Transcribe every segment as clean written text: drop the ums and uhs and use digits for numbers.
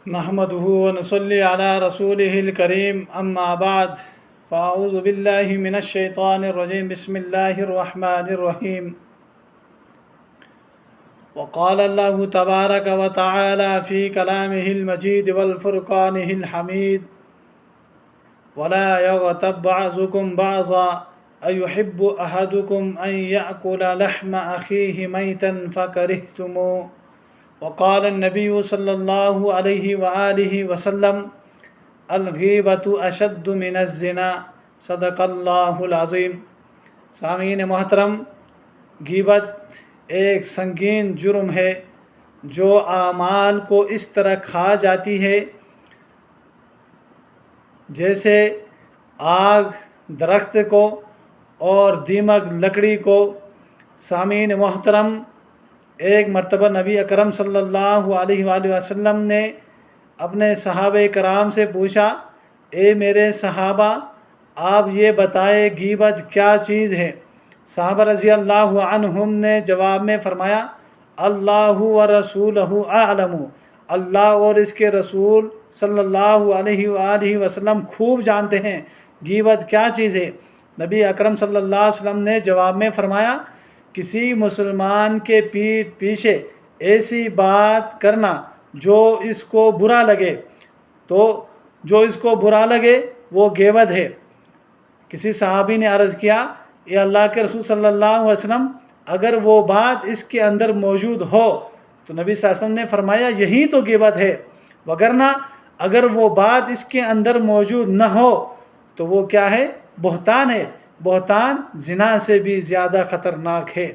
नहमदुहु व नसल्ली अला रसूलिहिल करीम अम्मा बाद फ़ाऊज़ु बिल्लाहि मिनश शैतानिर रजीम बिस्मिल्लाहिर रहमानिर रहीम वक़ाल अल्लाहु तबारक व तआला फ़ी कलामिहिल मजीद वल फ़ुरक़ानिहिल हमीद वला यग़तब बअज़ुकुम बअज़ा अयुहिब्बु अहदुकुम अन यअकुला लहम अख़ीहि मैतन फ़करिह्तुमूह वक़ाल नबी सल्लल्लाहु अलैहि वआलिहि वसल्लम अल-ग़ीबतु अशद्दु मिनज़्ज़िना सदक़ल्लाहुल अज़ीम। सामीन मोहतरम, ग़ीबत एक संगीन जुर्म है जो आमाल को इस तरह खा जाती है जैसे आग दरख्त को और दीमक लकड़ी को। सामीन मोहतरम, एक मर्तबा नबी अकरम सल्लल्लाहु अलैहि वसल्लम ने अपने सहाबे कराम से पूछा, ए मेरे सहाबा, आप ये बताए ग़ीबत क्या चीज़ है। सहाबा रज़ी अल्लाहु अन्हुम ने जवाब में फ़रमाया, अल्लाहु व रसूलहु अअलमु, अल्लाह और इसके रसूल सल्लल्लाहु अलैहि वसल्लम खूब जानते हैं ग़ीबत क्या चीज़ है। नबी अकरम सल्लल्लाहु अलैहि वसल्लम ने जवाब में फ़रमाया, किसी मुसलमान के पीठ पीछे ऐसी बात करना जो इसको बुरा लगे, तो जो इसको बुरा लगे वो ग़ीबत है। किसी सहाबी ने अर्ज़ किया, ये अल्लाह के रसूल सल्लल्लाहु अलैहि वसल्लम, अगर वो बात इसके अंदर मौजूद हो तो नबी सल्लल्लाहु अलैहि वसल्लम ने फरमाया यही तो ग़ीबत है, वगरना अगर वो बात इसके अंदर मौजूद न हो तो वो क्या है, बहतान है। बहतान ज़िना से भी ज़्यादा ख़तरनाक है।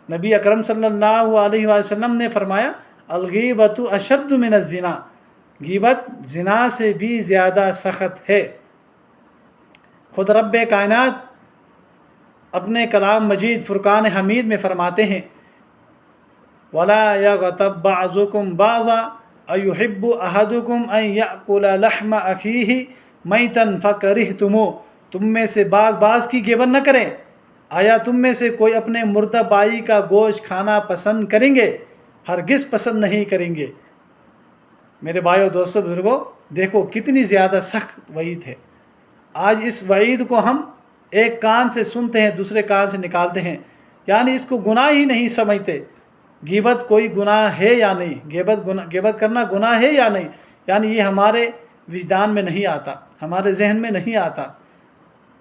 नबी अकरम सल्लल्लाहु अलैहि वसल्लम ने फरमाया, अल-ग़ीबतु अशद्दु मिनज़्ज़िना, ग़ीबत ज़िना से भी ज़्यादा सख़त है। खुद रब्बे कायनात अपने कलाम मजीद फ़ुरक़ान हमीद में फ़रमाते हैं, वला यग़तब बअज़ुकुम बअज़ा अयुहिब्बु अहदुकुम अन यअकुला लहम अख़ीहि मैतन फ़करिह्तुमूह, तुम में से बाज़ की ग़ीबत न करें। आया तुम में से कोई अपने मुर्दा भाई का गोश्त खाना पसंद करेंगे? हरगिज़ पसंद नहीं करेंगे। मेरे भाइयों, दोस्तों, बुजुर्गों, देखो कितनी ज़्यादा सख्त वईद है। आज इस वईद को हम एक कान से सुनते हैं, दूसरे कान से निकालते हैं, यानी इसको गुनाह ही नहीं समझते। ग़ीबत कोई गुनाह है या नहीं, ग़ीबत करना गुनाह है या नहीं, यानी ये हमारे विजदान में नहीं आता, हमारे जहन में नहीं आता।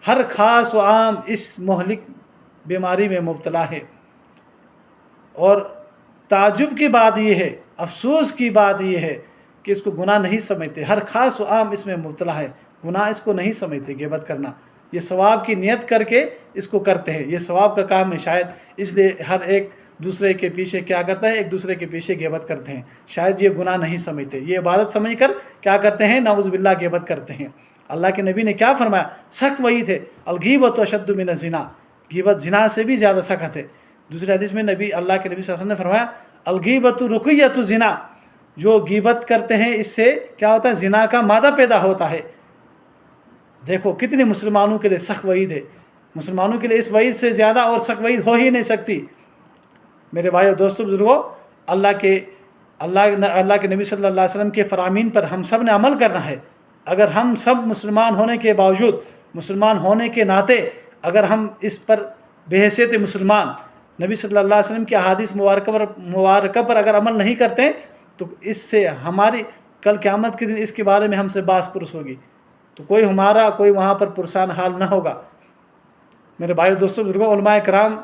हर ख़ास व आम इस मोहलिक बीमारी में मुब्तला है। और ताजुब की बात यह है, अफसोस की बात यह है कि इसको गुनाह नहीं समझते। हर ख़ास व आम इसमें मुब्तला है, गुनाह इसको नहीं समझते। ग़ीबत करना ये सवाब की नियत करके इसको करते हैं, ये सवाब का काम है शायद, इसलिए हर एक दूसरे के पीछे क्या करता है, एक दूसरे के पीछे ग़ीबत करते हैं। शायद ये गुनाह नहीं समझते, ये इबादत समझ कर क्या करते हैं, नाउज़ बिल्लाह ग़ीबत करते हैं। अल्लाह के नबी ने क्या फरमाया, सख्त वही थे, अल-ग़ीबतु अशद्दु मिनज़्ज़िना, ग़ीबत ज़िना से भी ज़्यादा सख्त है। दूसरे हदीस में अल्लाह के नबी सल्लल्लाहु अलैहि वसल्लम ने फरमाया, अल-ग़ीबतु रुक़िय्यतु ज़िना, जो ग़ीबत करते हैं इससे क्या होता है, ज़िना का मादा पैदा होता है। देखो कितनी मुसलमानों के लिए सख्त वईद है। मुसलमानों के लिए इस वईद से ज़्यादा और सख्त वईद हो ही नहीं सकती। मेरे भाइयों, दोस्तों, बुजुर्गों, अल्लाह के नबी सल्लल्लाहु अलैहि वसल्लम के फ़रामीन पर हम सब ने अमल करना है। अगर हम सब मुसलमान होने के बावजूद, मुसलमान होने के नाते, अगर हम इस पर बेहैसियत मुसलमान नबी सल्लल्लाहु अलैहि वसल्लम की अहादीस मुबारक पर अगर अमल नहीं करते तो इससे हमारी कल क़यामत के दिन इसके बारे में हमसे बास पुरुष होगी, तो कोई वहाँ पर पुरसान हाल न होगा। मेरे भाइयों, दोस्तों, बुजुर्गों, उलमाए कराम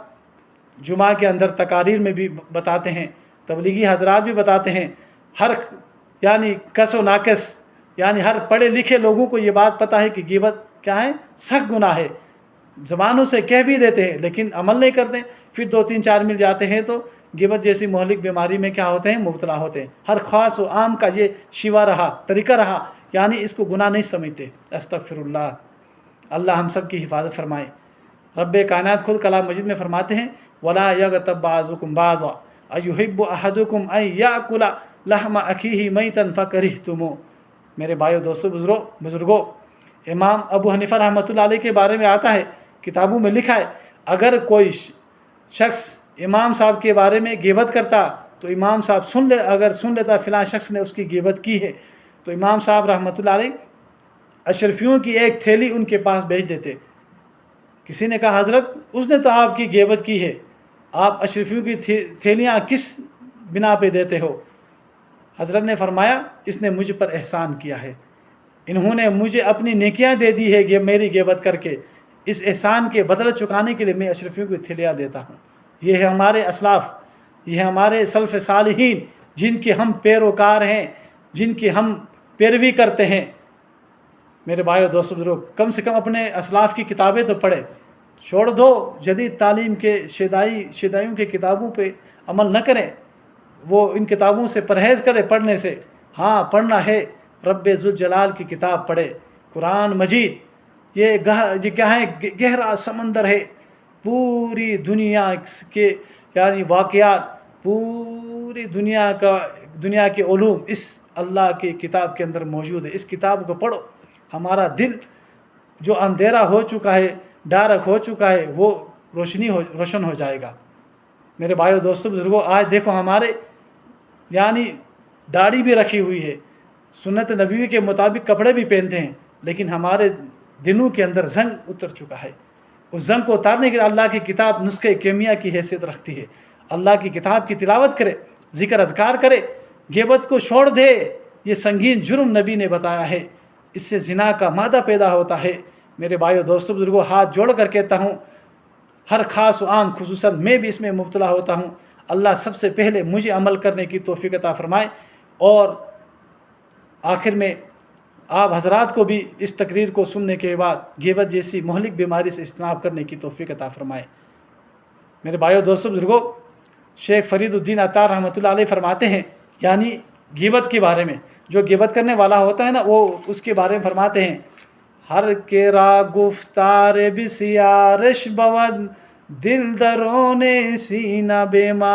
जुमा के अंदर तकारीर में भी बताते हैं, तबलीगी हजरात भी बताते हैं, हर यानी कस व नाकस, यानी हर पढ़े लिखे लोगों को ये बात पता है कि ग़ीबत क्या है, सख्त गुनाह है। ज़बानों से कह भी देते हैं लेकिन अमल नहीं करते, फिर 2-3-4 मिल जाते हैं तो ग़ीबत जैसी मोहलिक बीमारी में क्या होते हैं, मुब्तला होते हैं। हर ख़ास व आम का ये शिवा रहा, तरीका रहा, यानी इसको गुनाह नहीं समझते। अस्तग़फिरुल्लाह, अल्लाह हम सब की हिफाजत फरमाए। रब्बे कायनात खुद कलाम मजीद में फरमाते हैं, वला यग़तब बअज़ुकुम बअज़ा अयुहिब्बु अहदुकुम अन यअकुला लहम अख़ीहि मैतन फ़करिह्तुमूह। मेरे भाइयों, दोस्तों, बुजुर्गों, इमाम अबू हनीफ़ा रहमतुल्लाह अलैह के बारे में आता है, किताबों में लिखा है, अगर कोई शख्स इमाम साहब के बारे में ग़ीबत करता तो इमाम साहब सुन लेता फ़िलाँ शख्स ने उसकी ग़ीबत की है, तो इमाम साहब रहमतुल्लाह अलैह अशरफियों की एक थैली उनके पास भेज देते। किसी ने कहा हज़रत उसने तो आपकी गिबत की है, आप अशरफियों की थैलियाँ किस बिना पे देते हो? हज़रत ने फरमाया इसने मुझ पर एहसान किया है, इन्होंने मुझे अपनी नेकियां दे दी है कि मेरी गिबत करके, इस एहसान के बदला चुकाने के लिए मैं अशरफियों की थैलियाँ देता हूँ। ये है हमारे असलाफ़, ये है हमारे सल्फ़ सालिहीन जिनके हम पैरोकार हैं, जिनकी हम पैरवी करते हैं। मेरे भाइयों दोस्तों बुजुर्गों, कम से कम अपने असलाफ़ की किताबें तो पढ़े, छोड़ दो जदीद तालीम के शदाइयों के किताबों पे अमल न करें, वो इन किताबों से परहेज़ करें पढ़ने से। हाँ, पढ़ना है, रब्बे ज़ुल जलाल की किताब पढ़े, कुरान मजीद। ये क्या है, गहरा समंदर है, पूरी दुनिया के यानी वाक़यात, पूरी दुनिया के उलूम इस अल्लाह की किताब के अंदर मौजूद है। इस किताब को पढ़ो, हमारा दिल जो अंधेरा हो चुका है, डार्क हो चुका है, वो रोशन हो जाएगा। मेरे भाइयों दोस्तों बुजुर्गों, आज देखो हमारे यानी दाढ़ी भी रखी हुई है, सुन्नत नबी के मुताबिक कपड़े भी पहनते हैं, लेकिन हमारे दिलों के अंदर जंग उतर चुका है। उस जंग को उतारने के लिए अल्लाह की किताब नुस्खे केमिया की हैसियत रखती है। अल्लाह की किताब की तिलावत करे, ज़िक्र अज़कार करे, गिबत को छोड़ दे। ये संगीन जुर्म नबी ने बताया है, इससे ज़िना का मादा पैदा होता है। मेरे भाइयों दोस्तों बुजुर्गों, हाथ जोड़ कर कहता हूँ, हर ख़ास आम खुसूसन मैं भी इसमें मुब्तला होता हूँ। अल्लाह सबसे पहले मुझे अमल करने की तौफीक अता फ़रमाए, और आखिर में आप हज़रात को भी इस तकरीर को सुनने के बाद गिबत जैसी मोहलिक बीमारी से इज्तनाब करने की तौफीक अता फ़रमाए। मेरे भाइयों दोस्तों बुजुर्गों, शेख फरीदुद्दीन अत्तार रहमतुल्लाह अलैह फरमाते हैं, यानी गिबत के बारे में, जो गिबत करने वाला होता है ना, वो उसके बारे में फरमाते हैं, हर केरा गुफ्तार बिसियारश बवद दिल दरोने सीना बेमा